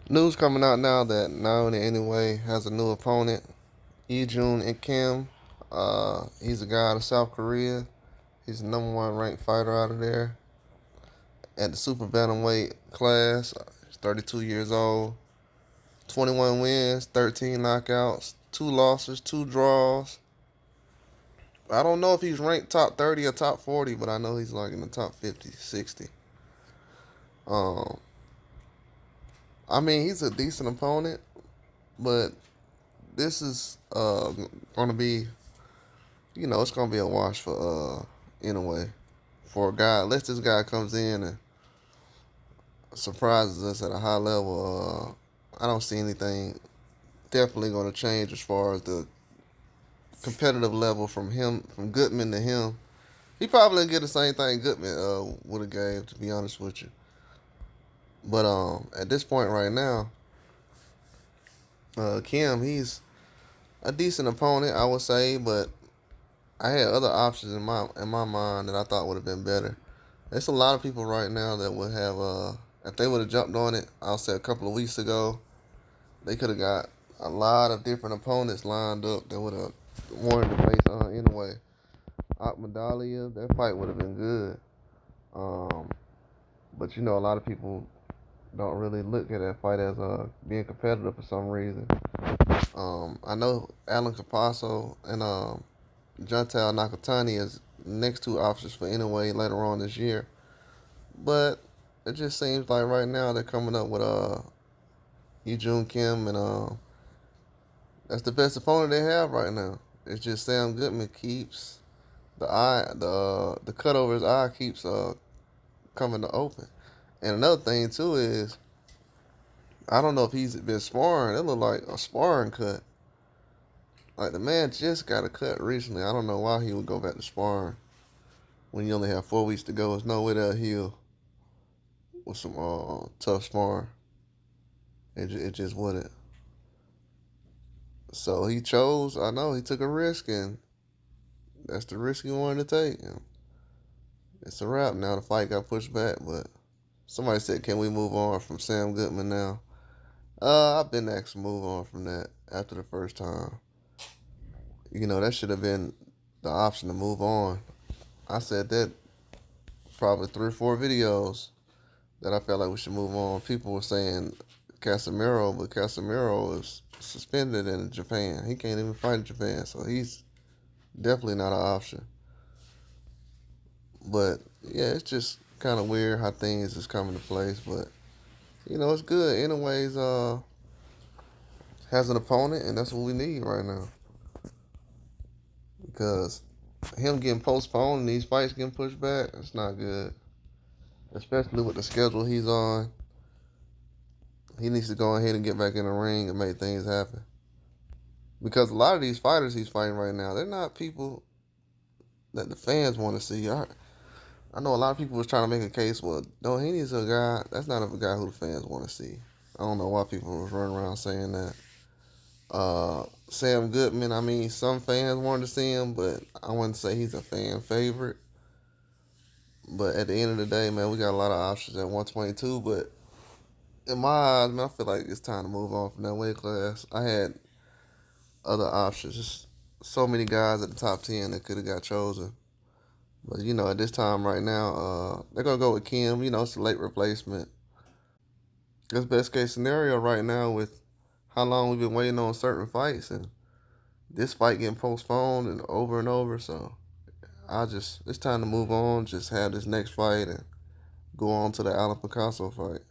News coming out now that Naoya Inoue has a new opponent, Ijun Kim. He's a guy out of South Korea. He's the number one ranked fighter out of there at the super bantamweight class. He's 32 years old, 21 wins, 13 knockouts, two losses, two draws. I don't know if he's ranked top 30 or top 40, but I know he's like in the top 50, 60. Um, I mean, he's a decent opponent, but this is going to be, it's going to be a wash for Inoue. For a guy, unless this guy comes in and surprises us at a high level, I don't see anything definitely going to change as far as the competitive level from him, from Goodman to him. He probably didn't get the same thing Goodman would have gave, to be honest with you. But at this point right now, Kim, he's a decent opponent, I would say, but I had other options in my mind that I thought would have been better. There's a lot of people right now that would have, if they would have jumped on it, I'll say a couple of weeks ago, they could have got a lot of different opponents lined up that would have wanted to face anyway. Akmadalia, that fight would have been good. Um, but a lot of people don't really look at that fight as being competitive for some reason. I know Alan Capasso and Juntal Nakatani is next two options for Inoue later on this year. But it just seems like right now they're coming up with Ijun Kim, and that's the best opponent they have right now. It's just Sam Goodman keeps the cut over his eye keeps coming to open. And another thing too is I don't know if he's been sparring. It looked like a sparring cut. Like the man just got a cut recently. I don't know why he would go back to sparring when you only have 4 weeks to go. There's no way they'll heal with some tough sparring. It just wouldn't. So he chose. I know he took a risk, and that's the risk he wanted to take. And it's a wrap now. The fight got pushed back, but somebody said, "Can we move on from Sam Goodman now?" I've been asked to move on from that after the first time. That should have been the option to move on. I said that probably 3 or 4 videos that I felt like we should move on. People were saying Casemiro, but Casemiro is suspended in Japan. He can't even fight in Japan, so he's definitely not an option. But yeah, it's just kind of weird how things is coming to place. But it's good. Anyways, has an opponent, and that's what we need right now. Because him getting postponed and these fights getting pushed back, it's not good. Especially with the schedule he's on. He needs to go ahead and get back in the ring and make things happen. Because a lot of these fighters he's fighting right now, they're not people that the fans want to see. I know a lot of people was trying to make a case, well, no, he needs a guy, that's not a guy who the fans want to see. I don't know why people was running around saying that. Sam Goodman, I mean, some fans wanted to see him, but I wouldn't say he's a fan favorite. But at the end of the day, man, we got a lot of options at 122, but in my eyes, man, I feel like it's time to move on from that weight class. I had other options. Just so many guys at the top 10 that could have got chosen. But, at this time right now, they're going to go with Kim. It's a late replacement. That's best case scenario right now with how long we've been waiting on certain fights. And this fight getting postponed and over. So, it's time to move on. Just have this next fight and go on to the Alan Picasso fight.